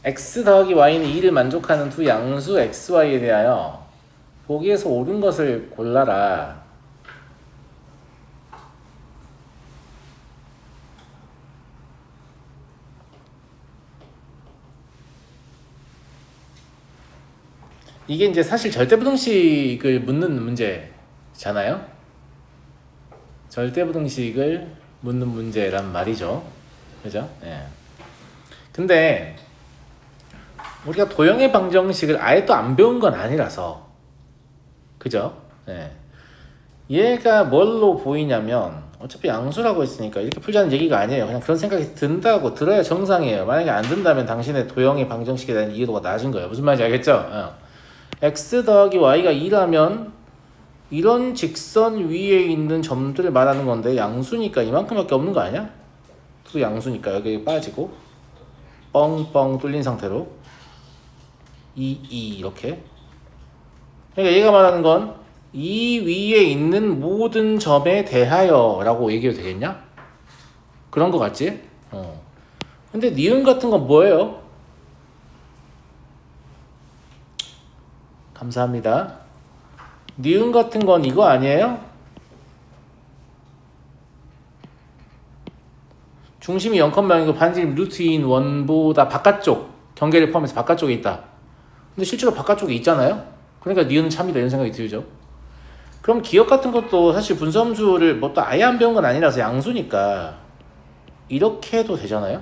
x 더하기 y는 2를 만족하는 두 양수 xy에 대하여 보기에서 옳은 것을 골라라. 이게 이제 사실 절대부등식을 묻는 문제잖아요. 절대부등식을 묻는 문제란 말이죠. 그죠? 예. 근데 우리가 도형의 방정식을 아예 또 안 배운 건 아니라서, 그죠? 예. 얘가 뭘로 보이냐면 어차피 양수라고 했으니까 이렇게 풀자는 얘기가 아니에요. 그냥 그런 생각이 든다고 들어야 정상이에요. 만약에 안 든다면 당신의 도형의 방정식에 대한 이해도가 낮은 거예요. 무슨 말인지 알겠죠? x 더하기 y가 2라면 이런 직선 위에 있는 점들을 말하는 건데 양수니까 이만큼밖에 없는 거 아니야? 또 양수니까 여기 빠지고 뻥뻥 뚫린 상태로 2 이렇게. 그러니까 얘가 말하는 건 이 위에 있는 모든 점에 대하여 라고 얘기해도 되겠냐? 그런 거 같지? 근데 니은 같은 건 뭐예요? 감사합니다. 니은 같은 건 이거 아니에요? 중심이 0,0이고 반지름 루트 2인 원보다 바깥쪽, 경계를 포함해서 바깥쪽에 있다. 근데 실제로 바깥쪽에 있잖아요? 그러니까 니은은 참이다 이런 생각이 들죠. 그럼 기억 같은 것도 사실 분수함수를 뭐 또 아예 안 배운 건 아니라서 양수니까 이렇게 해도 되잖아요?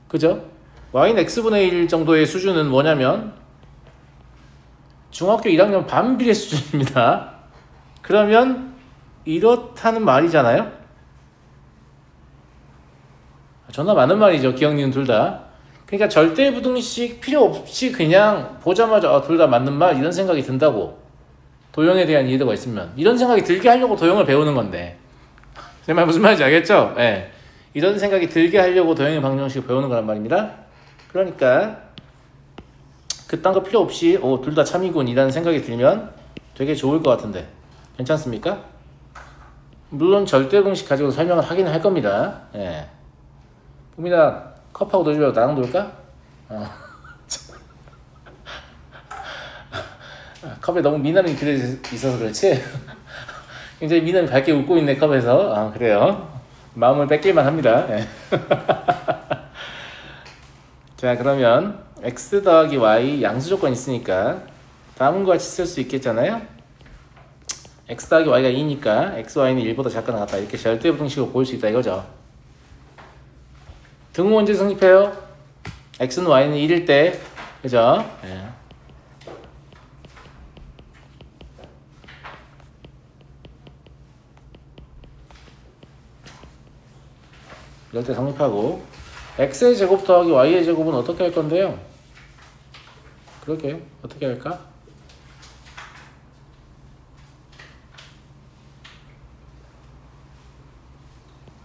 그죠? y는 x분의 1 정도의 수준은 뭐냐면 중학교 1학년 반비례 수준입니다. 그러면 이렇다는 말이잖아요? 존나 많은 말이죠. 기억, 니은 둘 다. 그러니까 절대부등식 필요 없이 그냥 보자마자 둘 다 맞는 말 이런 생각이 든다고. 도형에 대한 이해도가 있으면 이런 생각이 들게 하려고 도형을 배우는 건데 제 말 무슨 말인지 알겠죠? 예. 이런 생각이 들게 하려고 도형의 방정식을 배우는 거란 말입니다. 그러니까 그딴 거 필요 없이 둘 다 참이군 이라는 생각이 들면 되게 좋을 것 같은데 괜찮습니까? 물론 절대공식 가지고 설명을 하긴 할 겁니다. 예. 봄이나 컵하고 놀려고 나랑 놀까? 컵에 너무 미남이 그려져 있어서 그렇지? 굉장히 미남이 밝게 웃고 있네 컵에서. 그래요. 마음을 뺏길만 합니다. 예. 자, 그러면 x 더하기 y 양수 조건 있으니까 다음과 같이 쓸 수 있겠잖아요. x 더하기 y가 2니까 x, y는 1보다 작거나 같다. 이렇게 절대부등식으로 보일 수 있다 이거죠. 등호 언제 성립해요? x는 y는 1일 때, 그죠? 예. 이럴 때 성립하고 x의 제곱 더하기 y의 제곱은 어떻게 할 건데요? 그러게 어떻게 할까?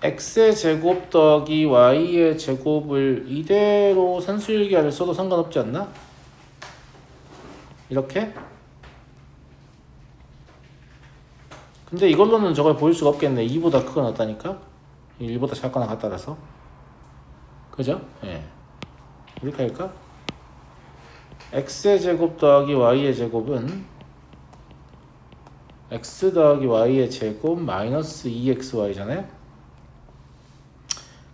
x의 제곱 더하기 y의 제곱을 이대로 산수일기하를 써도 상관없지 않나? 이렇게? 근데 이걸로는 저걸 보일 수가 없겠네. 2보다 크거나 같다니까? 1보다 작거나 같다라서. 그죠? 예. 이렇게 할까? x의 제곱 더하기 y의 제곱은 x 더하기 y의 제곱 마이너스 2xy잖아요?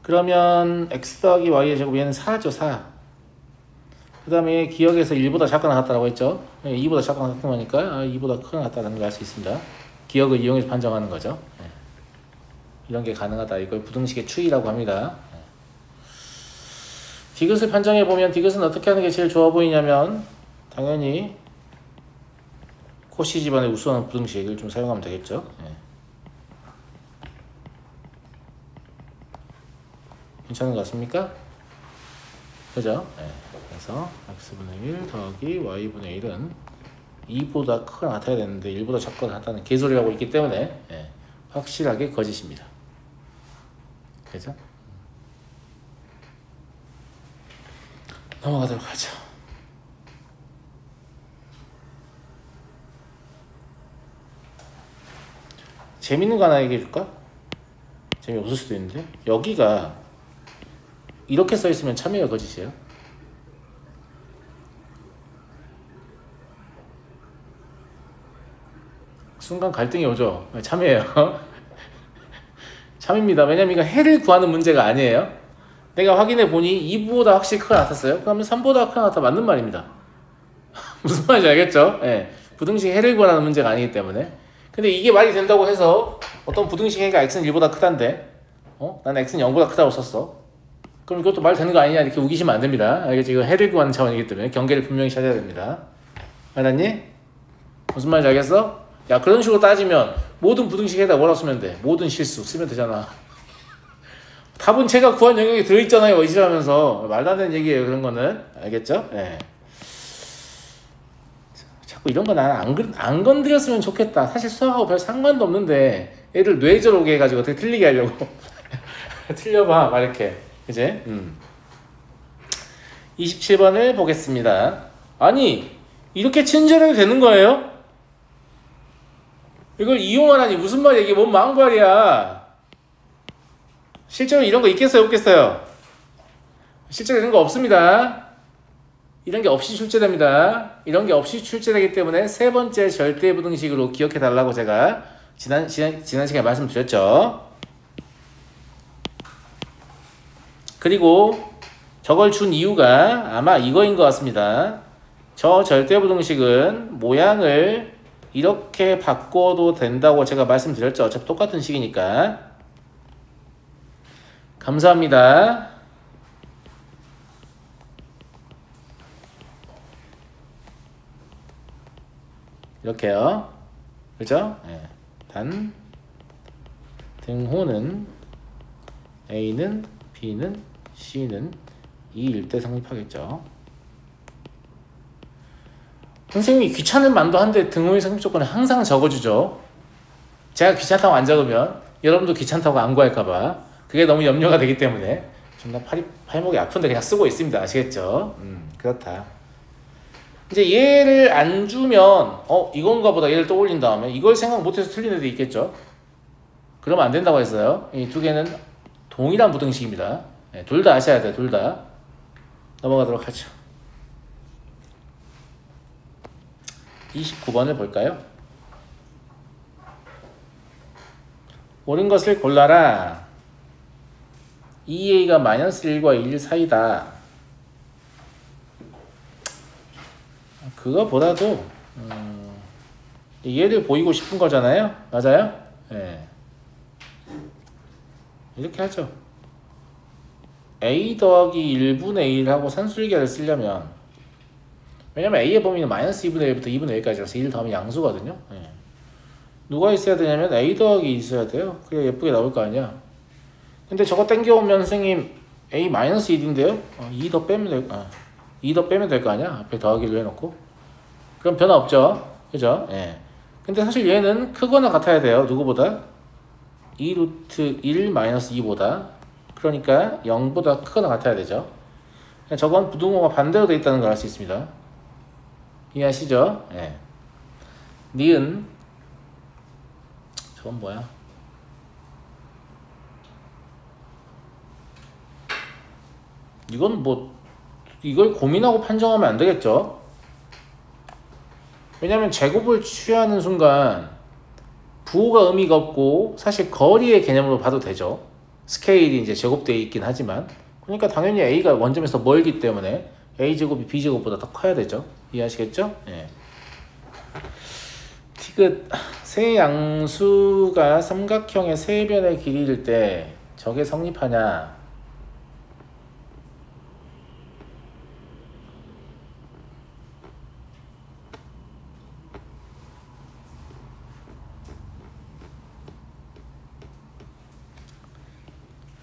그러면 x 더하기 y의 제곱 얘는 4죠. 4. 그 다음에 기억에서 1보다 작거나 같다라고 했죠. 2보다 작거나 같은 거니까 2보다 크거나 같다는 걸 알 수 있습니다. 기억을 이용해서 판정하는 거죠. 이런 게 가능하다. 이걸 부등식의 추이라고 합니다. 디귿을 판정해보면 디귿은 어떻게 하는 게 제일 좋아 보이냐면 당연히 코시 집안의 우수한 부등식을 좀 사용하면 되겠죠. 괜찮은 것 같습니까? 그죠? 그래서 x분의 1 더하기 y분의 1은 2보다 크거나 같아야 되는데 1보다 작거나 같다는 개소리를 하고 있기 때문에 확실하게 거짓입니다. 그죠? 넘어가도록 하죠. 재밌는 거 하나 얘기해 줄까? 재미없을 수도 있는데 여기가 이렇게 써 있으면 참이에요, 거짓이에요? 순간 갈등이 오죠. 참이에요. 참입니다. 왜냐면 이거 해를 구하는 문제가 아니에요. 내가 확인해 보니 2보다 확실히 크가 나탔어요. 그러면 3보다 크가 나타 맞는 말입니다. 무슨 말인지 알겠죠? 예. 부등식 해를 구하는 문제가 아니기 때문에. 근데 이게 말이 된다고 해서 어떤 부등식 해가 x는 1보다 크단데 난 x는 0보다 크다고 썼어. 그럼 이것도 말 되는 거 아니냐 이렇게 우기시면 안 됩니다. 알겠지? 이거 해를 구하는 차원이기 때문에 경계를 분명히 찾아야 됩니다. 알았니? 무슨 말인지 알겠어? 야, 그런 식으로 따지면 모든 부등식에다 뭐라고 쓰면 돼? 모든 실수 쓰면 되잖아. 답은 제가 구한 영역에 들어있잖아요. 이지라면서 말도 안 되는 얘기예요. 그런 거는. 알겠죠? 예. 자꾸 이런 거 나는 안 건드렸으면 좋겠다. 사실 수학하고 별 상관도 없는데 애들 뇌절 오게 해가지고 어떻게 틀리게 하려고. 틀려봐. 막 이렇게. 그치? 27번을 보겠습니다. 아니, 이렇게 친절해도 되는 거예요? 이걸 이용하라니 무슨 말이야? 이게 뭔 망발이야? 실제로 이런 거 있겠어요? 없겠어요? 실제로 이런 거 없습니다. 이런 게 없이 출제됩니다. 이런 게 없이 출제되기 때문에 세 번째 절대부등식으로 기억해 달라고 제가 지난 시간에 말씀드렸죠. 그리고 저걸 준 이유가 아마 이거인 것 같습니다. 저 절대부등식은 모양을 이렇게 바꿔도 된다고 제가 말씀드렸죠. 어차피 똑같은 식이니까. 감사합니다. 이렇게요. 그죠? 네. 단 등호는 A는 B는 C는 2일 때 성립하겠죠. 선생님이 귀찮은 만도 한데 등호의 성립 조건을 항상 적어주죠. 제가 귀찮다고 안 적으면 여러분도 귀찮다고 안 구할까봐 그게 너무 염려가 되기 때문에 존나 팔목이 아픈데 그냥 쓰고 있습니다. 아시겠죠? 그렇다. 이제 얘를 안 주면 이건가 보다 얘를 떠올린 다음에 이걸 생각 못해서 틀린 애도 있겠죠. 그러면 안 된다고 했어요. 이 두 개는 동일한 부등식입니다. 네, 둘 다 아셔야 돼요. 둘 다. 넘어가도록 하죠. 29번을 볼까요? 옳은 것을 골라라. 2a가 -1과 1 사이다. 그거보다도 얘를 보이고 싶은 거잖아요. 맞아요? 네. 이렇게 하죠. a 더하기 1분의 1하고 산술계를 쓰려면 왜냐면 a의 범위는 -2분의 1부터 2분의 1까지라서 1 더하면 양수거든요. 네. 누가 있어야 되냐면 a 더하기 있어야 돼요. 그래야 예쁘게 나올 거 아니야. 근데 저거 땡겨오면 선생님 a -1인데요? 2 더 빼면 될 거 아니야? 앞에 더하기를 해놓고. 그럼 변화 없죠. 그죠? 예. 근데 사실 얘는 크거나 같아야 돼요. 누구보다? 2루트 1 -2보다. 그러니까 0보다 크거나 같아야 되죠. 저건 부등호가 반대로 되어 있다는 걸 알 수 있습니다. 이해하시죠? 예. 니은 저건 뭐야? 이건 뭐 이걸 고민하고 판정하면 안 되겠죠? 왜냐면 제곱을 취하는 순간 부호가 의미가 없고 사실 거리의 개념으로 봐도 되죠. 스케일이 이제 제곱되어 있긴 하지만 그러니까 당연히 A가 원점에서 멀기 때문에 A제곱이 B제곱보다 더 커야 되죠. 이해하시겠죠? 예. 티귿 세 양수가 삼각형의 세 변의 길이일 때 저게 성립하냐?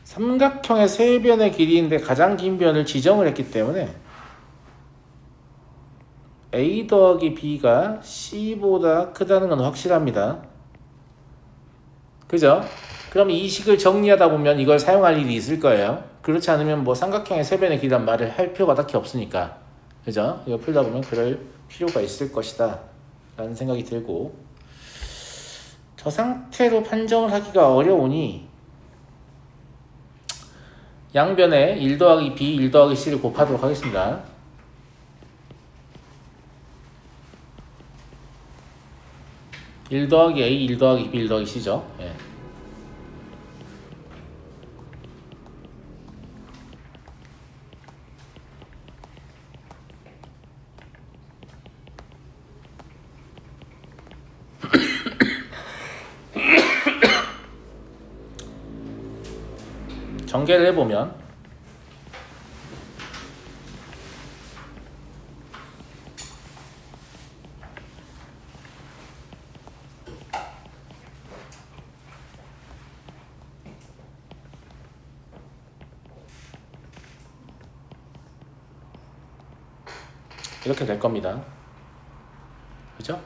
삼각형의 세 변의 길이인데 가장 긴 변을 지정을 했기 때문에 A 더하기 B가 C보다 크다는 건 확실합니다. 그죠? 그럼 이 식을 정리하다 보면 이걸 사용할 일이 있을 거예요. 그렇지 않으면 뭐 삼각형의 세 변의 길이란 말을 할 필요가 딱히 없으니까. 그죠? 이거 풀다 보면 그럴 필요가 있을 것이다 라는 생각이 들고 저 상태로 판정을 하기가 어려우니 양변에 1 더하기 B, 1 더하기 C를 곱하도록 하겠습니다. (1 더하기 A, 1 더하기 B, 1 더하기 C죠. 예. 전개를 해보면 이렇게 될 겁니다. 그죠?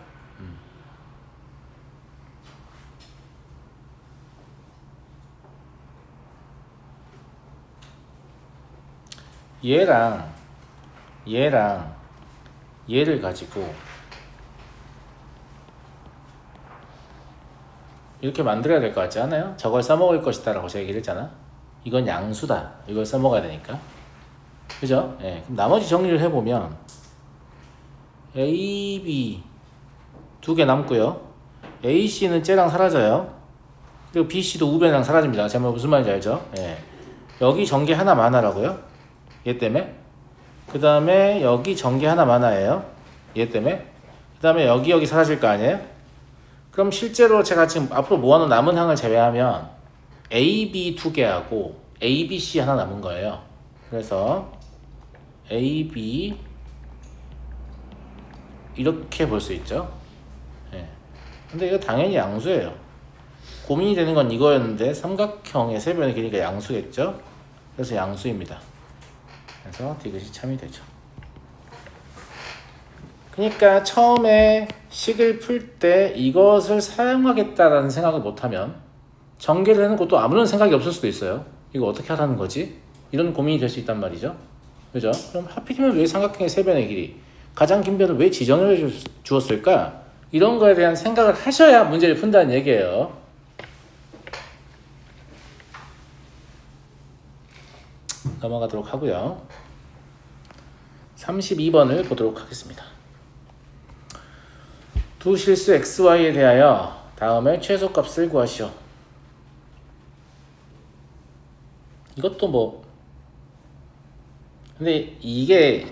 얘랑 얘를 가지고 이렇게 만들어야 될 것 같지 않아요? 저걸 써먹을 것이다 라고 제가 얘기를 했잖아. 이건 양수다. 이걸 써먹어야 되니까. 그죠? 예. 그럼 나머지 정리를 해보면 A, B 두 개 남고요. A, C는 쟤랑 사라져요. 그리고 B, C도 우변이랑 사라집니다. 제가 무슨 말인지 알죠? 예. 여기 전개 하나 많아라고요? 얘 때문에. 그 다음에 여기 전개 하나 많아예요. 얘 때문에. 그 다음에 여기 사라질 거 아니에요? 그럼 실제로 제가 지금 앞으로 모아놓은 남은 항을 제외하면 A, B 두 개하고 A, B, C 하나 남은 거예요. 그래서 A, B 이렇게 볼 수 있죠. 예. 근데 이거 당연히 양수예요. 고민이 되는 건 이거였는데 삼각형의 세변의 길이가 양수겠죠. 그래서 양수입니다. 그래서 디귿이 참이 되죠. 그러니까 처음에 식을 풀 때 이것을 사용하겠다라는 생각을 못하면 전개를 하는 것도 아무런 생각이 없을 수도 있어요. 이거 어떻게 하라는 거지? 이런 고민이 될 수 있단 말이죠. 그죠? 그럼 하필이면 왜 삼각형의 세변의 길이 가장 긴 변을 왜 지정해 주었을까? 이런 거에 대한 생각을 하셔야 문제를 푼다는 얘기예요. 넘어가도록 하고요. 32번을 보도록 하겠습니다. 두 실수 xy에 대하여 다음에 최소값을 구하시오. 이것도 뭐 근데 이게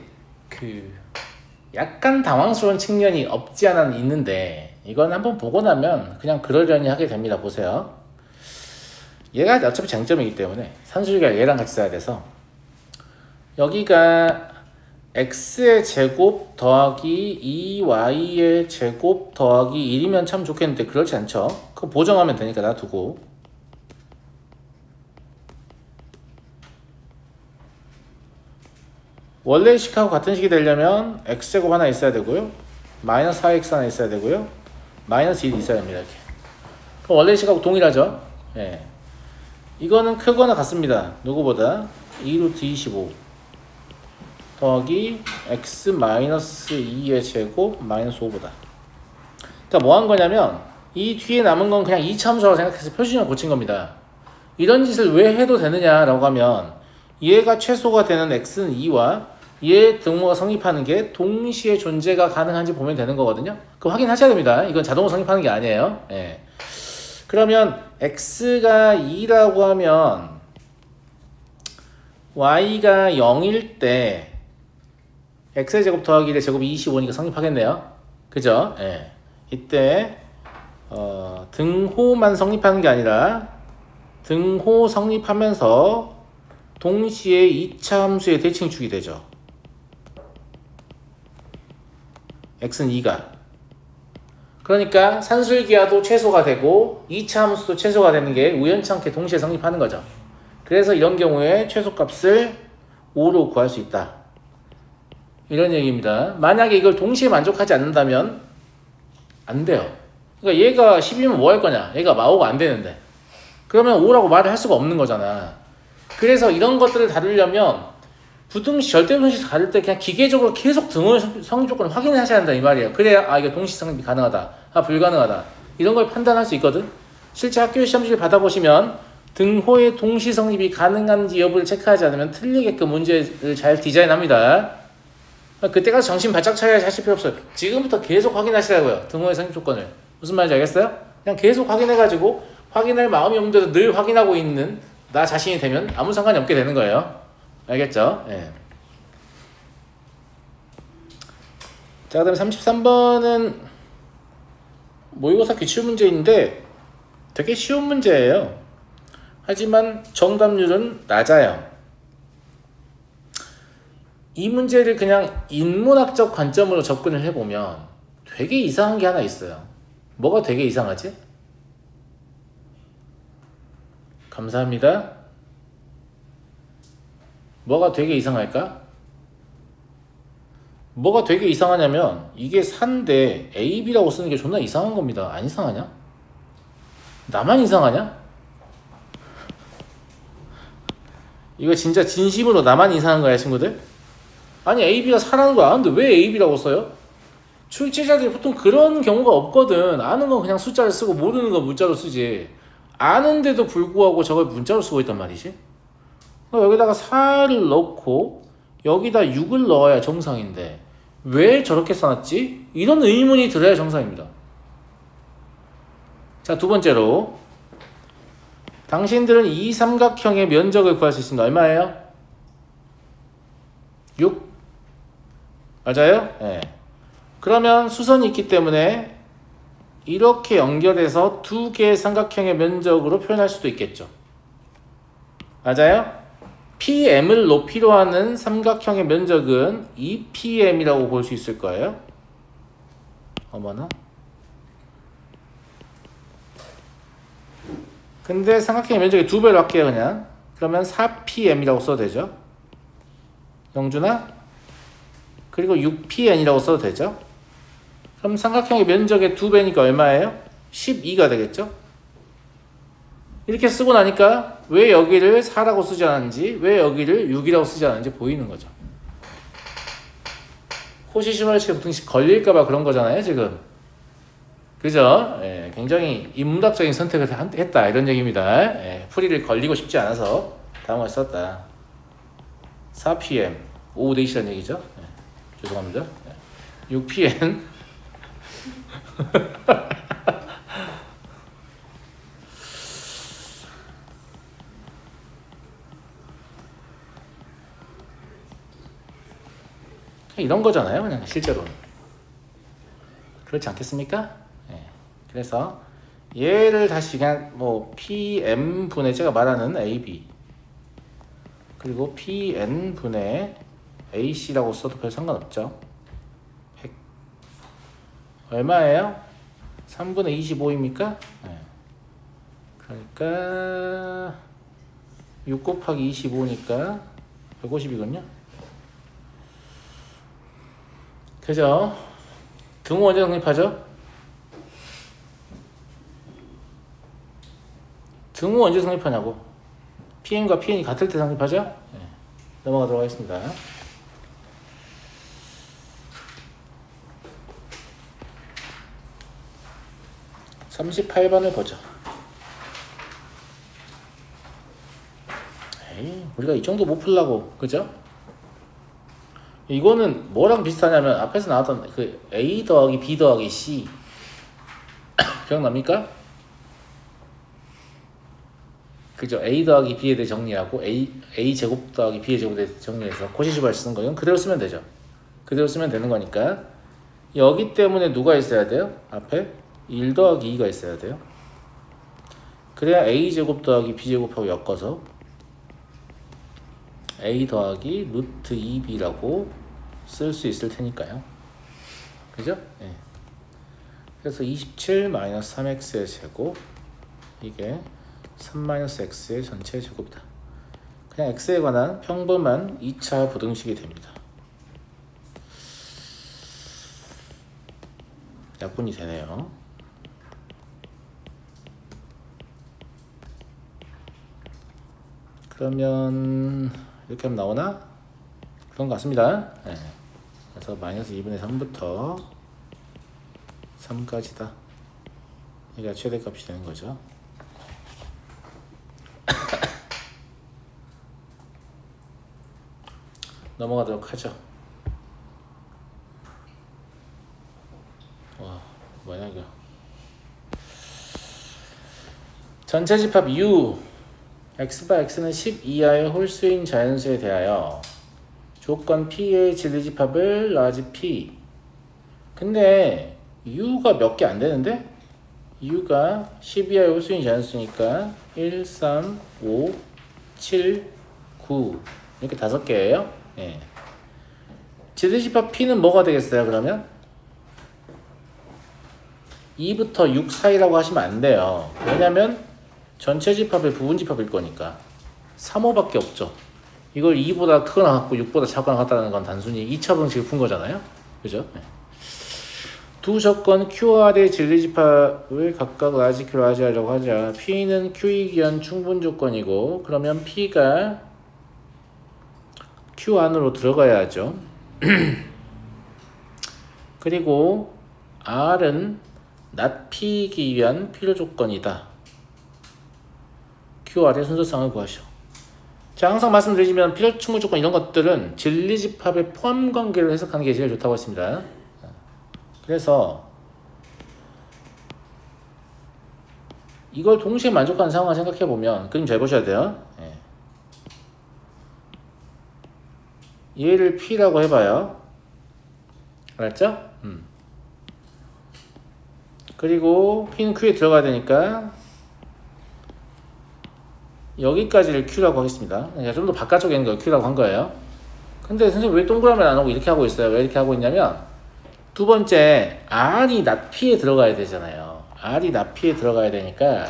약간 당황스러운 측면이 없지 않아 있는데 이건 한번 보고 나면 그냥 그러려니 하게 됩니다. 보세요. 얘가 어차피 쟁점이기 때문에 산술기가 얘랑 같이 써야 돼서 여기가 x의 제곱 더하기 2y의 제곱 더하기 1이면 참 좋겠는데 그렇지 않죠. 그거 보정하면 되니까 놔두고 원래 식하고 같은 식이 되려면 x제곱 하나 있어야 되고요. 마이너스 4x 하나 있어야 되고요. 마이너스 1이 있어야 됩니다. 이렇게. 그럼 원래 식하고 동일하죠. 예. 이거는 크거나 같습니다. 누구보다 2루트 25 더하기 x 마이너스 2의 제곱 마이너스 5보다. 그러니까 뭐 한 거냐면 이 뒤에 남은 건 그냥 이차함수라고 생각해서 표준형 고친 겁니다. 이런 짓을 왜 해도 되느냐라고 하면 얘가 최소가 되는 x는 2와 얘 등호가 성립하는 게 동시에 존재가 가능한지 보면 되는 거거든요. 그거 확인하셔야 됩니다. 이건 자동으로 성립하는 게 아니에요. 예. 그러면 x가 2라고 하면 y가 0일 때 x의 제곱 더하기 1의 제곱이 25니까 성립하겠네요. 그죠? 예. 이때 등호만 성립하는 게 아니라 등호 성립하면서 동시에 2차 함수의 대칭축이 되죠. x는 2가. 그러니까 산술기하도 최소가 되고 2차 함수도 최소가 되는 게 우연찮게 동시에 성립하는 거죠. 그래서 이런 경우에 최소값을 5로 구할 수 있다. 이런 얘기입니다. 만약에 이걸 동시에 만족하지 않는다면 안 돼요. 그러니까 얘가 10이면 뭐 할 거냐? 얘가 마오가 안 되는데. 그러면 5라고 말을 할 수가 없는 거잖아. 그래서 이런 것들을 다루려면 부등식, 절대분식 다룰 때 그냥 기계적으로 계속 등호 성립 조건을 확인하셔야 한다 이 말이에요. 그래야 이게 동식 성립이 가능하다, 불가능하다 이런 걸 판단할 수 있거든. 실제 학교 시험지를 받아보시면 등호의 동시 성립이 가능한지 여부를 체크하지 않으면 틀리게끔 문제를 잘 디자인합니다. 그때 가서 정신 바짝 차려야지 하실 필요 없어요. 지금부터 계속 확인하시라고요. 등호의 성립 조건을. 무슨 말인지 알겠어요? 그냥 계속 확인해가지고 확인할 마음이 없는데도 늘 확인하고 있는 나 자신이 되면 아무 상관이 없게 되는 거예요. 알겠죠? 예. 자, 그 다음에 33번은 모의고사 기출 문제인데 되게 쉬운 문제예요. 하지만 정답률은 낮아요. 이 문제를 그냥 인문학적 관점으로 접근을 해보면 되게 이상한 게 하나 있어요. 뭐가 되게 이상하지? 감사합니다. 뭐가 되게 이상할까? 뭐가 되게 이상하냐면 이게 산데 A, B라고 쓰는 게 존나 이상한 겁니다. 안 이상하냐? 나만 이상하냐? 이거 진짜 진심으로 나만 이상한 거야, 친구들? 아니, A, B가 사라는 거 아는데 왜 A, B라고 써요? 출제자들이 보통 그런 경우가 없거든. 아는 건 그냥 숫자를 쓰고 모르는 건 문자로 쓰지. 아는데도 불구하고 저걸 문자로 쓰고 있단 말이지. 여기다가 4를 넣고 여기다 6을 넣어야 정상인데 왜 저렇게 써놨지? 이런 의문이 들어야 정상입니다. 자, 두 번째로 당신들은 이 삼각형의 면적을 구할 수 있습니다. 얼마예요? 6? 맞아요? 네. 그러면 수선이 있기 때문에 이렇게 연결해서 두 개의 삼각형의 면적으로 표현할 수도 있겠죠. 맞아요? PM을 높이로 하는 삼각형의 면적은 2PM이라고 볼 수 있을 거예요. 어머나. 근데 삼각형의 면적이 2배로 할게요, 그냥. 그러면 4PM이라고 써도 되죠. 영준아? 그리고 6PN이라고 써도 되죠. 그럼 삼각형의 면적의 2배니까 얼마예요? 12가 되겠죠. 이렇게 쓰고 나니까 왜 여기를 4라고 쓰지 않았는지, 왜 여기를 6이라고 쓰지 않았는지 보이는 거죠. 코시시멀치가 보통 걸릴까봐 그런 거잖아요, 지금. 그죠? 예, 굉장히 인문학적인 선택을 했다, 이런 얘기입니다. 예, 풀이를 걸리고 싶지 않아서 다음을 썼다. 4PM, 오후 4시란 얘기죠. 예, 죄송합니다. 예, 6PM. 이런 거잖아요, 그냥 실제로. 그렇지 않겠습니까? 네. 그래서 얘를 다시 그냥 뭐 PM 분의 제가 말하는 AB 그리고 PN 분의 AC라고 써도 별 상관없죠. 100 얼마예요? 3분의 25입니까? 네. 그러니까 6 곱하기 25니까 150이거든요. 그죠? 등호 언제 성립하죠? 등호 언제 성립하냐고. PM과 PN이 같을 때 성립하죠? 네. 넘어가도록 하겠습니다. (38번을) 보죠. 에이, 우리가 이 정도 못 풀라고, 그죠? 이거는 뭐랑 비슷하냐면 앞에서 나왔던 그 A 더하기 B 더하기 C 기억납니까? 그죠? A 더하기 B에 대해 정리하고 A 제곱 더하기 B의 제곱에 대해 정리해서 코시시발 쓰는 거는 그대로 쓰면 되죠. 그대로 쓰면 되는 거니까 여기 때문에 누가 있어야 돼요? 앞에 1 더하기 2가 있어야 돼요. 그래야 A 제곱 더하기 B 제곱하고 엮어서 A 더하기 루트 2B라고 쓸 수 있을 테니까요. 그죠? 네. 그래서 27 마이너스 3x의 제곱 이게 3 마이너스 x의 전체 제곱이다. 그냥 x에 관한 평범한 2차 부등식이 됩니다. 약분이 되네요. 그러면 이렇게 하면 나오나? 그런 것 같습니다. 네. 그래서 마이너스 2분의 3부터 3까지다. 이게 최대값이 되는 거죠. 넘어가도록 하죠. 와, 뭐야 이거. 전체 집합 U x바 x는 10 이하의 홀수인 자연수에 대하여 조건 P의 진리집합을 라지 P. 근데 U가 몇 개 안 되는데? U가 10 이하의 홀수인 자연수니까 1, 3, 5, 7, 9 이렇게 5개예요. 예. 진리집합 P는 뭐가 되겠어요 그러면? 2부터 6 사이라고 하시면 안 돼요. 왜냐면 전체 집합의 부분 집합일 거니까 3, 5밖에 없죠. 이걸 2보다 크거나 같고 6보다 작거나 같다는 건 단순히 2차 방식을 푼 거잖아요. 그죠? 네. 두 조건 QR의 진리집합을 각각 라지 Q, 라지 R이라고 하자. P는 Q이기 위한 충분 조건이고 그러면 P가 Q 안으로 들어가야 하죠. 그리고 R은 not P이기 위한 필요 조건이다. QR의 순서상을 구하시오. 자, 항상 말씀드리지만 필요 충분 조건 이런 것들은 진리집합의 포함 관계를 해석하는 게 제일 좋다고 했습니다. 그래서 이걸 동시에 만족하는 상황을 생각해 보면 그림 잘 보셔야 돼요. 얘를 P라고 해봐요. 알았죠? 그리고 P는 Q에 들어가야 되니까 여기까지를 Q라고 하겠습니다. 좀 더 바깥쪽에 있는 걸 Q라고 한 거예요. 근데 선생님 왜 동그라미를 안 하고 이렇게 하고 있어요? 왜 이렇게 하고 있냐면 두 번째 R이 not P에 들어가야 되잖아요. R이 not P에 들어가야 되니까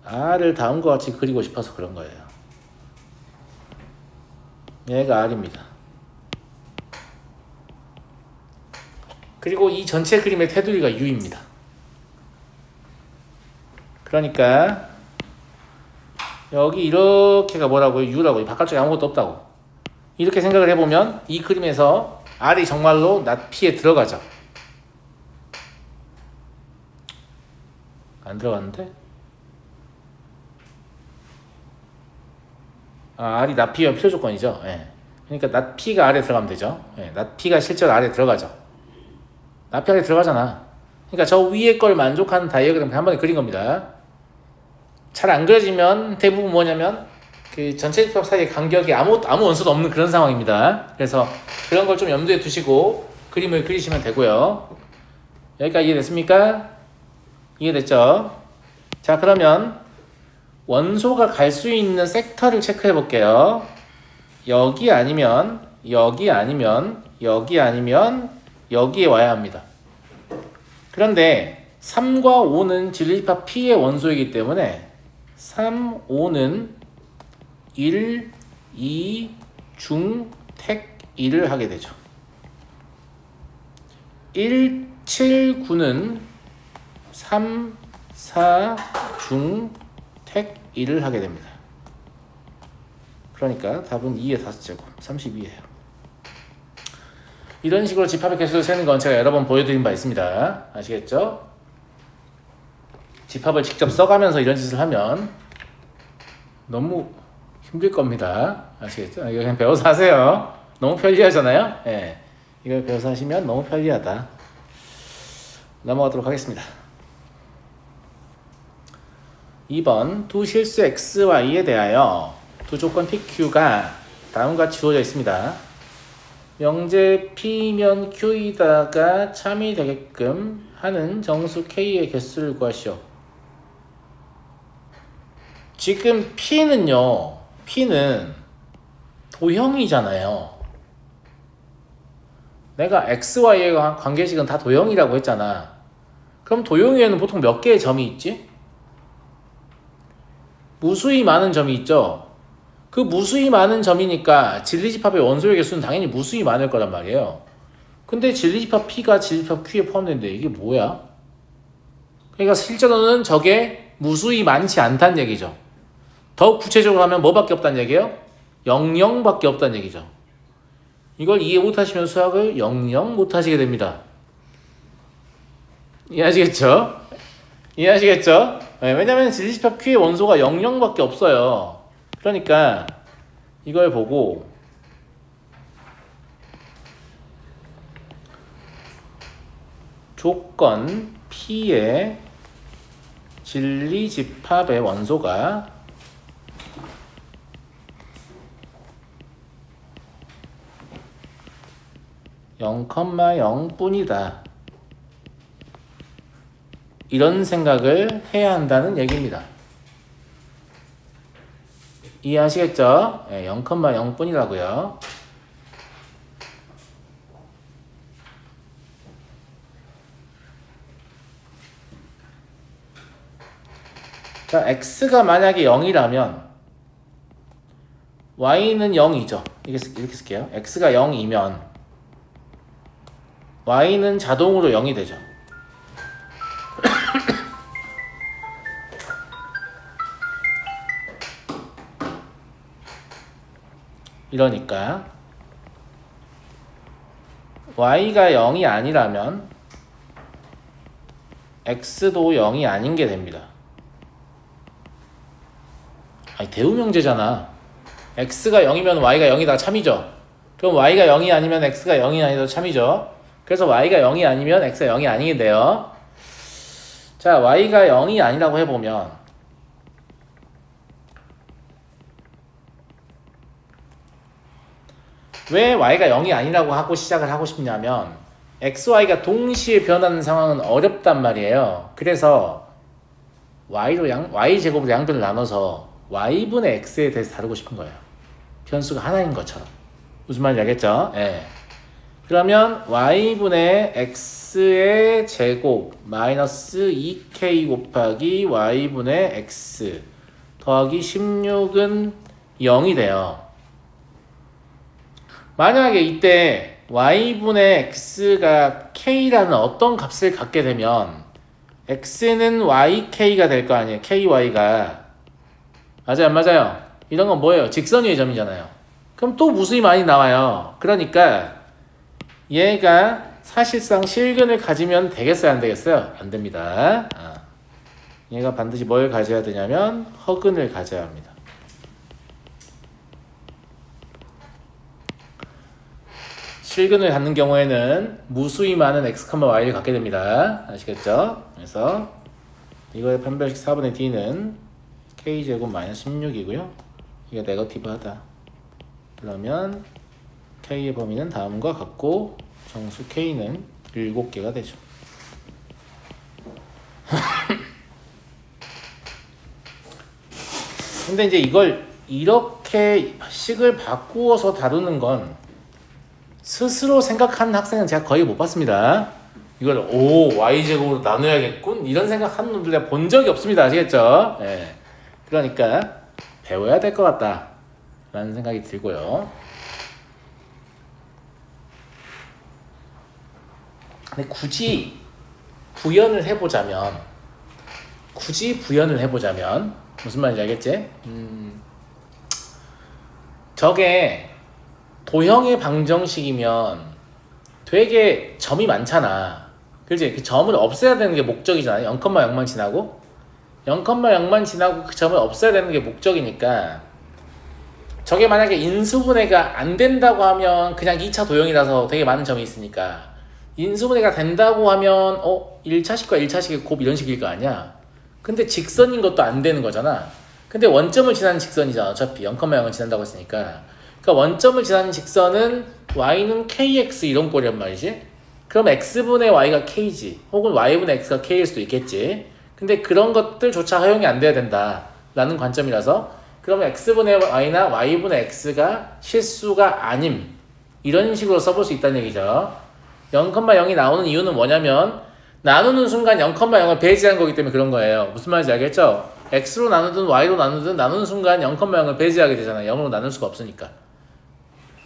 R을 다음과 같이 그리고 싶어서 그런 거예요. 얘가 R입니다. 그리고 이 전체 그림의 테두리가 U입니다. 그러니까 여기 이렇게가 뭐라고요? U라고. 바깥쪽에 아무것도 없다고. 이렇게 생각을 해보면 이 그림에서 R이 정말로 not P에 들어가죠. 안 들어갔는데? R이 not P가 필요 조건이죠. 예. 그러니까 not P가 R에 들어가면 되죠. 예. not P가 실제로 R에 들어가죠. not P R에 들어가잖아. 그러니까 저 위에 걸 만족하는 다이어그램을 한 번에 그린 겁니다. 잘 안 그려지면 대부분 뭐냐면 그 전체 집합 사이의 간격이 아무 원소도 없는 그런 상황입니다. 그래서 그런 걸 좀 염두에 두시고 그림을 그리시면 되고요. 여기까지 이해됐습니까? 이해됐죠? 자, 그러면 원소가 갈 수 있는 섹터를 체크해 볼게요. 여기 아니면 여기 아니면 여기 아니면 여기에 와야 합니다. 그런데 3과 5는 진리집합 P의 원소이기 때문에 3, 5는 1, 2, 중, 택, 1을 하게 되죠. 1, 7, 9는 3, 4, 중, 택, 1을 하게 됩니다. 그러니까 답은 2의 5제곱, 32예요. 이런 식으로 집합의 개수를 세는 건 제가 여러 번 보여드린 바 있습니다. 아시겠죠? 집합을 직접 써가면서 이런 짓을 하면 너무 힘들 겁니다. 아시겠죠? 이거 그냥 배워서 하세요. 너무 편리하잖아요? 예. 이걸 배워서 하시면 너무 편리하다. 넘어가도록 하겠습니다. 2번 두 실수 XY에 대하여 두 조건 PQ가 다음과 같이 주어져 있습니다. 명제 P면 Q이다가 참이 되게끔 하는 정수 K의 개수를 구하시오. 지금 P는 도형이잖아요. 내가 XY의 관계식은 다 도형이라고 했잖아. 그럼 도형에는 보통 몇 개의 점이 있지? 무수히 많은 점이 있죠. 그 무수히 많은 점이니까 진리집합의 원소의 개수는 당연히 무수히 많을 거란 말이에요. 근데 진리집합 P가 진리집합 Q에 포함되는데 이게 뭐야? 그러니까 실제로는 저게 무수히 많지 않다는 얘기죠. 더 구체적으로 하면 뭐밖에 없다는 얘기예요? 00밖에 없다는 얘기죠. 이걸 이해 못하시면 수학을 00 못하시게 됩니다. 이해하시겠죠? 이해하시겠죠? 네, 왜냐면 진리집합 Q의 원소가 0, 0밖에 없어요. 그러니까 이걸 보고 조건 P의 진리집합의 원소가 0,0 뿐이다. 이런 생각을 해야 한다는 얘기입니다. 이해하시겠죠? 네, 0,0 뿐이라고요. 자, x가 만약에 0이라면 y는 0이죠. 이렇게 쓸게요. x가 0이면 y는 자동으로 0이 되죠. 이러니까 y가 0이 아니라면 x도 0이 아닌 게 됩니다. 아니, 대우명제잖아. x가 0이면 y가 0이다 참이죠. 그럼 y가 0이 아니면 x가 0이 아니다 참이죠. 그래서 y가 0이 아니면 x가 0이 아니게 돼요. 자, y가 0이 아니라고 해보면 왜 y가 0이 아니라고 하고 시작을 하고 싶냐면 x, y가 동시에 변하는 상황은 어렵단 말이에요. 그래서 y제곱으로 양변을 나눠서 y분의 x에 대해서 다루고 싶은 거예요. 변수가 하나인 것처럼. 무슨 말인지 알겠죠? 예. 그러면 y분의 x의 제곱 마이너스 2k 곱하기 y분의 x 더하기 16은 0이 돼요. 만약에 이때 y분의 x가 k라는 어떤 값을 갖게 되면 x는 yk가 될 거 아니에요. ky가. 맞아요, 안 맞아요? 이런 건 뭐예요? 직선위의 점이잖아요. 그럼 또 무수히 많이 나와요. 그러니까 얘가 사실상 실근을 가지면 되겠어요, 안 되겠어요? 안 됩니다. 얘가 반드시 뭘 가져야 되냐면 허근을 가져야 합니다. 실근을 갖는 경우에는 무수히 많은 x, y를 갖게 됩니다. 아시겠죠? 그래서 이거의 판별식 4분의 d는 k제곱 마이너스 16이고요. 이게 네거티브하다. 그러면 k의 범위는 다음과 같고 정수 k는 7개가 되죠. 근데 이제 이걸 이렇게 식을 바꾸어서 다루는 건 스스로 생각하는 학생은 제가 거의 못 봤습니다. 이걸 y제곱으로 나눠야겠군 이런 생각하는 놈들 내가 본 적이 없습니다. 아시겠죠? 네. 그러니까 배워야 될 것 같다 라는 생각이 들고요. 근데 굳이 구현을 해보자면 무슨 말인지 알겠지? 저게 도형의 방정식이면 되게 점이 많잖아. 그렇지? 그 점을 없애야 되는 게 목적이잖아. 0,0만 지나고 0,0만 지나고 그 점을 없애야 되는 게 목적이니까 저게 만약에 인수분해가 안 된다고 하면 그냥 2차 도형이라서 되게 많은 점이 있으니까 인수분해가 된다고 하면 1차식과 1차식의 곱 이런 식일 거 아니야. 근데 직선인 것도 안 되는 거잖아. 근데 원점을 지나는 직선이잖아. 어차피 0,0을 지난다고 했으니까. 그러니까 원점을 지나는 직선은 y는 kx 이런 꼴이란 말이지. 그럼 x분의 y가 k지. 혹은 y분의 x가 k일 수도 있겠지. 근데 그런 것들조차 허용이 안 돼야 된다 라는 관점이라서 그러면 x분의 y나 y분의 x가 실수가 아님 이런 식으로 써볼 수 있다는 얘기죠. 0,0이 나오는 이유는 뭐냐면 나누는 순간 0,0을 배제한 거기 때문에 그런 거예요. 무슨 말인지 알겠죠? x로 나누든 y로 나누든 나누는 순간 0,0을 배제하게 되잖아요. 0으로 나눌 수가 없으니까.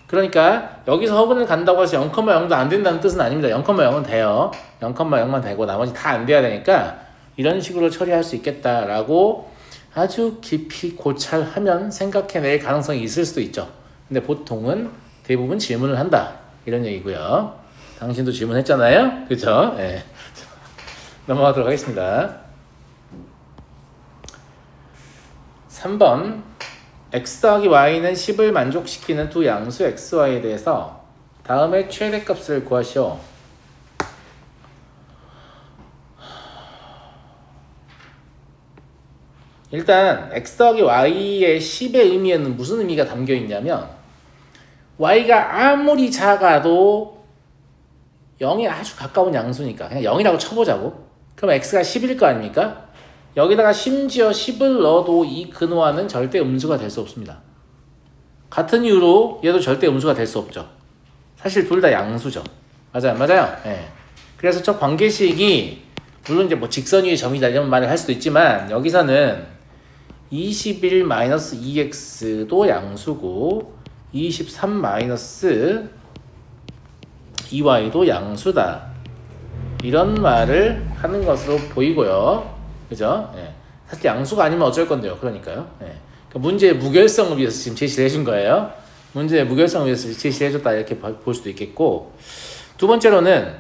그러니까 여기서 허근을 간다고 해서 0,0도 안 된다는 뜻은 아닙니다. 0,0은 돼요. 0,0만 되고 나머지 다 안 돼야 되니까 이런 식으로 처리할 수 있겠다라고 아주 깊이 고찰하면 생각해낼 가능성이 있을 수도 있죠. 근데 보통은 대부분 질문을 한다 이런 얘기고요. 당신도 질문했잖아요. 그렇죠? 네. 넘어가도록 하겠습니다. 3번 x 더하기 y는 10을 만족시키는 두 양수 x, y에 대해서 다음의 최대값을 구하시오. 일단 x 더하기 y의 10의 의미에는 무슨 의미가 담겨 있냐면 y가 아무리 작아도 0에 아주 가까운 양수니까 그냥 0이라고 쳐보자고. 그럼 x가 10일 거 아닙니까? 여기다가 심지어 10을 넣어도 이 근호와는 절대 음수가 될 수 없습니다. 같은 이유로 얘도 절대 음수가 될 수 없죠. 사실 둘 다 양수죠. 맞아요, 맞아요. 예. 그래서 저 관계식이 물론 이제 뭐 직선 위의 점이다 이런 말을 할 수도 있지만 여기서는 21-2x도 양수고 23-2y도 양수다. 이런 말을 하는 것으로 보이고요. 그죠? 예. 사실 양수가 아니면 어쩔 건데요. 그러니까요. 예. 그러니까 문제의 무결성을 위해서 지금 제시를 해준 거예요. 문제의 무결성을 위해서 제시를 해줬다 이렇게 볼 수도 있겠고, 두 번째로는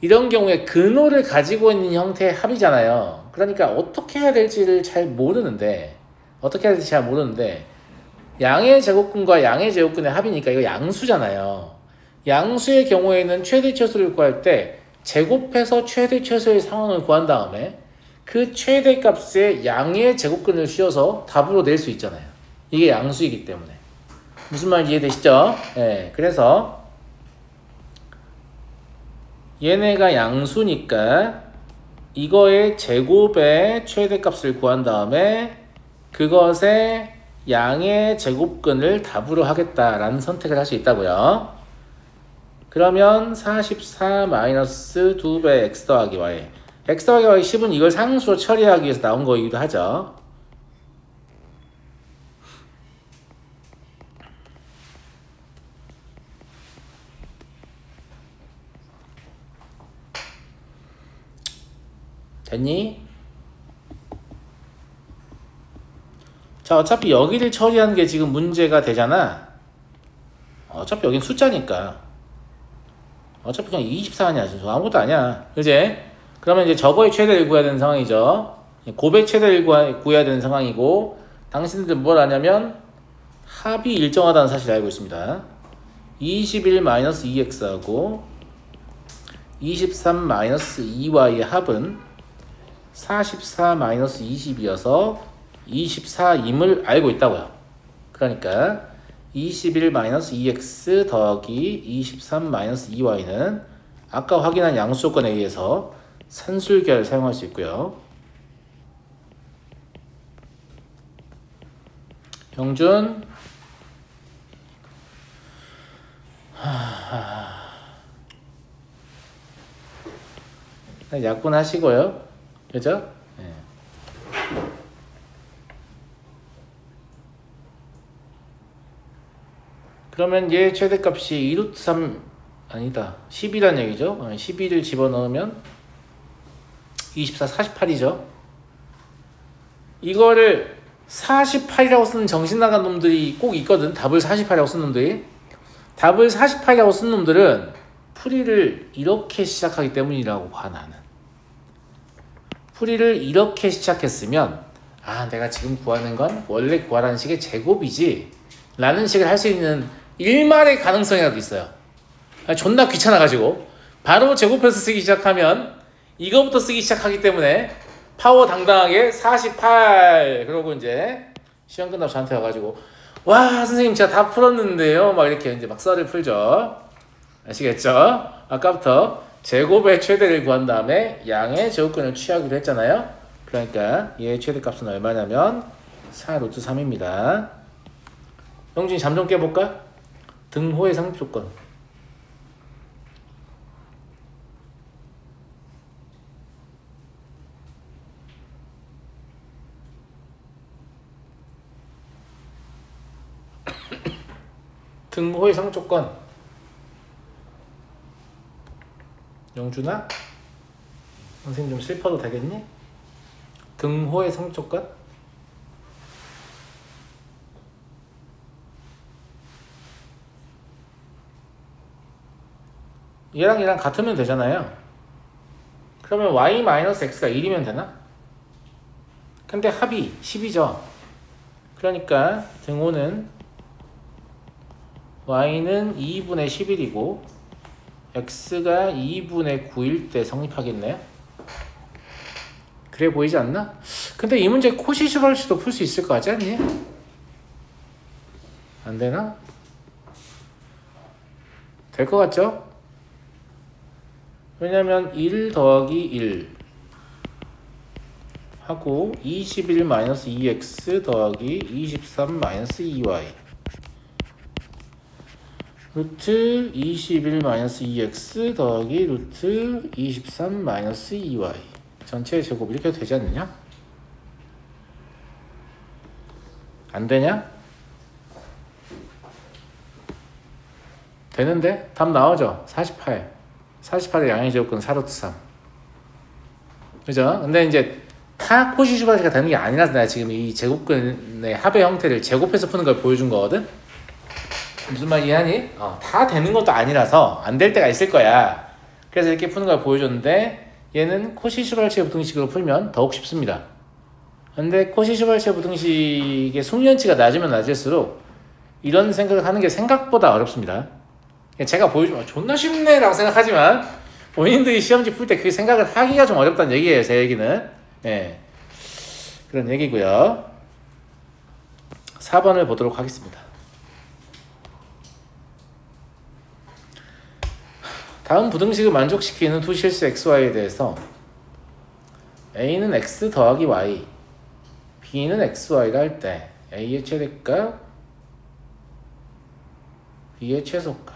이런 경우에 근호를 가지고 있는 형태의 합이잖아요. 그러니까 어떻게 해야 될지를 잘 모르는데 양의 제곱근과 양의 제곱근의 합이니까 이거 양수잖아요. 양수의 경우에는 최대 최소를 구할 때 제곱해서 최대 최소의 상황을 구한 다음에 그 최대값에 양의 제곱근을 씌워서 답으로 낼 수 있잖아요. 이게 양수이기 때문에. 무슨 말인지 이해되시죠? 네, 그래서 얘네가 양수니까 이거의 제곱의 최대값을 구한 다음에 그것의 양의 제곱근을 답으로 하겠다라는 선택을 할 수 있다고요. 그러면 44-2배 x 더하기 y. x 더하기 y 10은 이걸 상수로 처리하기 위해서 나온 거이기도 하죠. 됐니? 자, 어차피 여기를 처리하는 게 지금 문제가 되잖아. 어차피 여긴 숫자니까. 어차피 그냥 24 아니야. 아무것도 아니야. 그지? 그러면 이제 저거의 최대를 구해야 되는 상황이죠. 곱의 최대를 구해야 되는 상황이고, 당신들 뭘 아냐면 합이 일정하다는 사실을 알고 있습니다. 21-2x하고 23-2y의 합은 44-20이어서 24임을 알고 있다고요. 그러니까 21-2x 더하기 23-2y는 아까 확인한 양수 조건에 의해서 산술계를 사용할 수 있고요. 영준 약분하시고요. 그죠? 네. 그러면 얘 최대값이 2√3 아니다 10이란 얘기죠. 12를 집어넣으면 24, 48이죠. 이거를 48이라고 쓰는 정신 나간 놈들이 꼭 있거든. 답을 48이라고 쓰는 놈들이. 답을 48이라고 쓰는 놈들은 풀이를 이렇게 시작하기 때문이라고 봐. 나는 풀이를 이렇게 시작했으면 내가 지금 구하는 건 원래 구하라는 식의 제곱이지 라는 식을 할 수 있는 일말의 가능성이라도 있어요. 존나 귀찮아가지고 바로 제곱해서 쓰기 시작하면 이거부터 쓰기 시작하기 때문에 파워 당당하게 48 그러고 이제 시험 끝나고 저한테 와가지고 와 선생님 제가 다 풀었는데요 막 이렇게 이제 막 썰을 풀죠. 아시겠죠? 아까부터 제곱의 최대를 구한 다음에 양의 제곱근을 취하기로 했잖아요. 그러니까 얘의 최대값은 얼마냐면 4√3입니다. 영준이 잠 좀 깨볼까? 등호의 상조건. 등호의 상조건. 영준아? 선생님 좀 슬퍼도 되겠니? 등호의 상조건? 얘랑 얘랑 같으면 되잖아요. 그러면 y-x가 1이면 되나? 근데 합이 10이죠. 그러니까 등호는 y는 2분의 11이고 x가 2분의 9일 때 성립하겠네요. 그래 보이지 않나? 근데 이 문제 코시-슈발츠도 풀 수 있을 것 같지 않니? 안 되나? 될 것 같죠? 왜냐면 1 더하기 1 하고 21 마이너스 2x 더하기 23 마이너스 2y 루트 21 마이너스 2x 더하기 루트 23 마이너스 2y 전체의 제곱 이렇게 해도 되지 않느냐? 안 되냐? 되는데? 답 나오죠? 48 48의 양의 제곱근 4루트 3 그죠? 근데 이제 다 코시-슈발츠가 되는 게 아니라서 내가 지금 이 제곱근의 합의 형태를 제곱해서 푸는 걸 보여준 거거든? 무슨 말 이해하니? 다 되는 것도 아니라서 안 될 때가 있을 거야. 그래서 이렇게 푸는 걸 보여줬는데 얘는 코시-슈발츠의 부등식으로 풀면 더욱 쉽습니다. 근데 코시-슈발츠의 부등식의 숙련치가 낮으면 낮을수록 이런 생각을 하는 게 생각보다 어렵습니다. 제가 보여주면 존나 쉽네 라고 생각하지만 본인들이 시험지 풀 때 그 생각을 하기가 좀 어렵다는 얘기예요. 제 얘기는. 네. 그런 얘기고요. 4번을 보도록 하겠습니다. 다음 부등식을 만족시키는 두 실수 xy에 대해서 a는 x 더하기 y, b는 xy가 할 때 a의 최대값, b의 최소값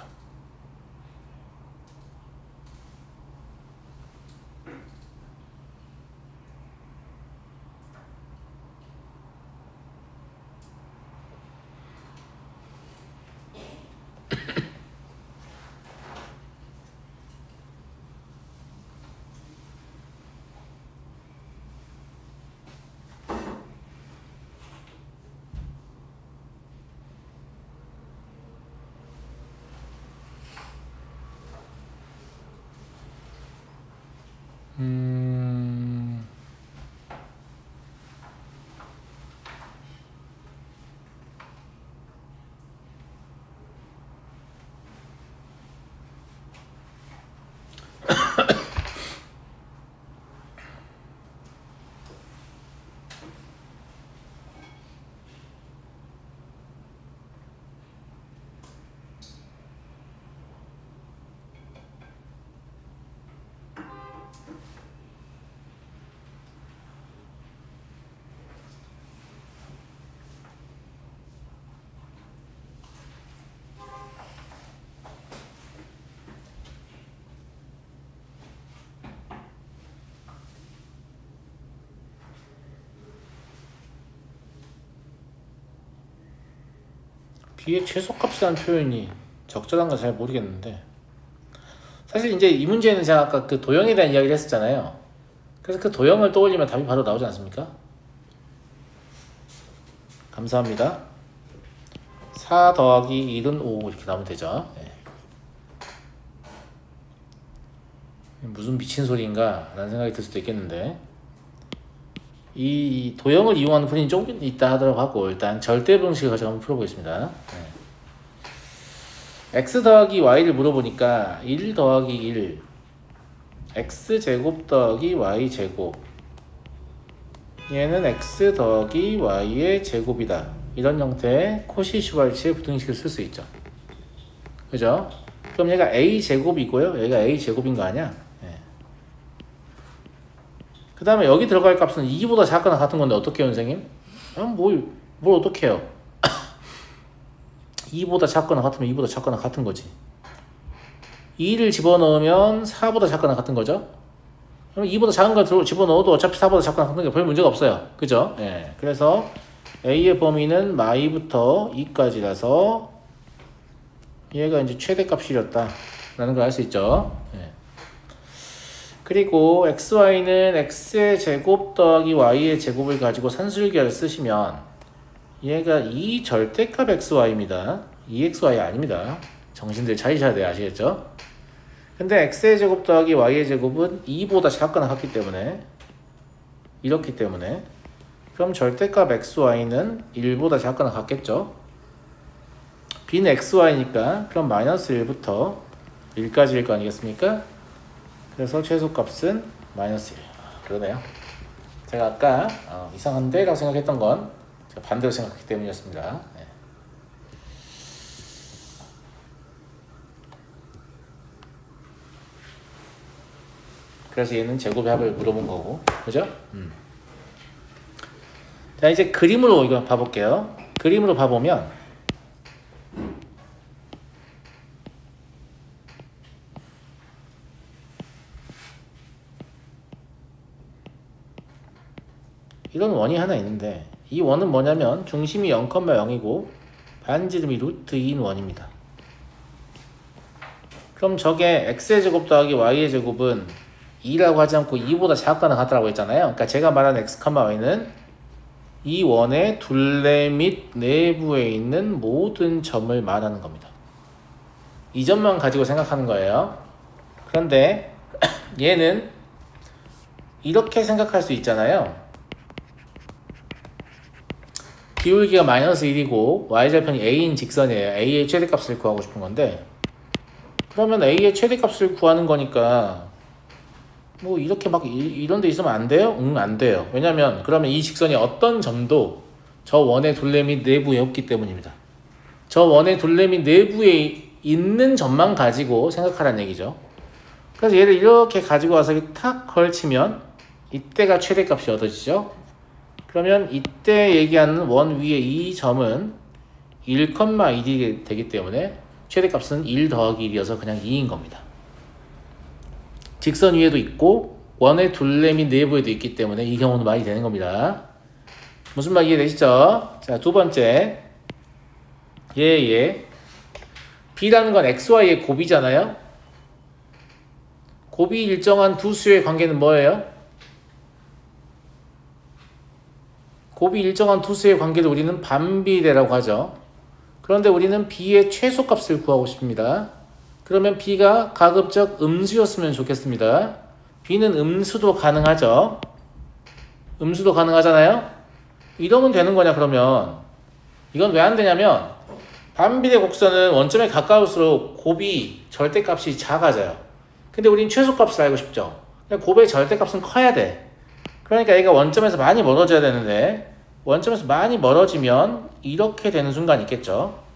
b의 최소값이라는 표현이 적절한가 잘 모르겠는데 사실 이제 이 문제는 제가 아까 그 도형에 대한 이야기를 했었잖아요. 그래서 그 도형을 떠올리면 답이 바로 나오지 않습니까? 감사합니다. 4 더하기 1은 5 이렇게 나오면 되죠. 네. 무슨 미친 소리인가 라는 생각이 들 수도 있겠는데 이 도형을 이용하는 분이 좀 있다 하더라고 하고 일단 절대 방식을 가지고 한번 풀어보겠습니다. 네. x 더하기 y를 물어보니까 1 더하기 1 x제곱 더하기 y제곱 얘는 x 더하기 y의 제곱이다. 이런 형태의 코시-슈발츠의 부등식을 쓸 수 있죠. 그죠? 그럼 얘가 a제곱이고요. 얘가 a제곱인 거 아니야? 그 다음에 여기 들어갈 값은 2보다 작거나 같은 건데 어떻게 해요, 선생님? 뭘 어떻게 해요? 2보다 작거나 같으면 2보다 작거나 같은 거지. 2를 집어넣으면 4보다 작거나 같은 거죠. 그럼 2보다 작은 거 집어넣어도 어차피 4보다 작거나 같은 게 별 문제가 없어요. 그죠? 예. 그래서 A의 범위는 마이부터 2까지라서 얘가 이제 최대값이었다 라는 걸 알 수 있죠. 예. 그리고 xy는 x의 제곱 더하기 y의 제곱을 가지고 산술기하를 쓰시면 얘가 2 절대값 xy입니다. 2xy 아닙니다. 정신들 차리셔야 돼요. 아시겠죠? 근데 x의 제곱 더하기 y의 제곱은 2보다 작거나 같기 때문에 이렇기 때문에 그럼 절대값 xy는 1보다 작거나 같겠죠. b는 xy니까 그럼 마이너스 1부터 1까지일 거 아니겠습니까? 그래서 최소값은 마이너스 1. 그러네요. 제가 아까 이상한데? 라고 생각했던 건 제가 반대로 생각했기 때문이었습니다. 네. 그래서 얘는 제곱의 합을 물어본 거고, 그죠? 자, 이제 그림으로 이거 봐볼게요. 그림으로 봐보면 이런 원이 하나 있는데 이 원은 뭐냐면 중심이 0,0이고 반지름이 루트 2인 원입니다. 그럼 저게 x의 제곱 더하기 y의 제곱은 2라고 하지 않고 2보다 작거나 같다라고 했잖아요. 그러니까 제가 말한 x, y는 이 원의 둘레 및 내부에 있는 모든 점을 말하는 겁니다. 이 점만 가지고 생각하는 거예요. 그런데 얘는 이렇게 생각할 수 있잖아요. 기울기가 마이너스 1이고 y절편이 a인 직선이에요. a의 최대값을 구하고 싶은 건데 그러면 a의 최대값을 구하는 거니까 뭐 이렇게 막 이런 데 있으면 안 돼요? 응, 안 돼요. 왜냐면 그러면 이 직선이 어떤 점도 저 원의 둘레 및 내부에 없기 때문입니다. 저 원의 둘레 및 내부에 있는 점만 가지고 생각하라는 얘기죠. 그래서 얘를 이렇게 가지고 와서 탁 걸치면 이때가 최대값이 얻어지죠. 그러면 이때 얘기하는 원 위에 이 점은 1,1이 되기 때문에 최대값은 1 더하기 1이어서 그냥 2인 겁니다. 직선 위에도 있고 원의 둘레 및 내부에도 있기 때문에 이 경우는 말이 되는 겁니다. 무슨 말 이해되시죠? 자, 두 번째 B라는 건 XY의 곱이잖아요. 곱이 일정한 두 수의 관계는 뭐예요? 곱이 일정한 두 수의 관계를 우리는 반비례라고 하죠. 그런데 우리는 B의 최소값을 구하고 싶습니다. 그러면 B가 가급적 음수였으면 좋겠습니다. B는 음수도 가능하죠. 음수도 가능하잖아요. 이러면 되는 거냐 그러면 이건 왜 안 되냐면 반비례 곡선은 원점에 가까울수록 곱이 절대값이 작아져요. 근데 우린 최소값을 알고 싶죠. 곱의 절대값은 커야 돼. 그러니까 얘가 원점에서 많이 멀어져야 되는데 원점에서 많이 멀어지면 이렇게 되는 순간이 있겠죠.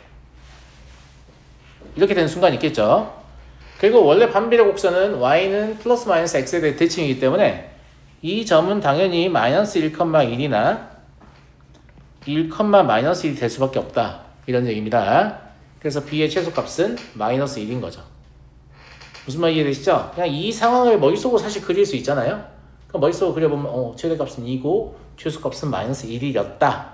이렇게 되는 순간이 있겠죠. 그리고 원래 반비례 곡선은 y는 플러스 마이너스 x에 대해 대칭이기 때문에 이 점은 당연히 마이너스 1,1이나 1,-1이 될 수밖에 없다. 이런 얘기입니다. 그래서 b의 최소값은 마이너스 1인 거죠. 무슨 말 이해되시죠? 그냥 이 상황을 머릿속으로 사실 그릴 수 있잖아요. 그럼 머릿속으로 그려보면 최대값은 2고 최소값은 마이너스 1이었다.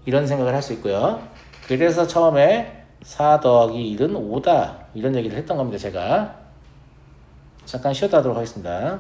이런 생각을 할 수 있고요. 그래서 처음에 4 더하기 1은 5다. 이런 얘기를 했던 겁니다. 제가 잠깐 쉬었다 하도록 하겠습니다.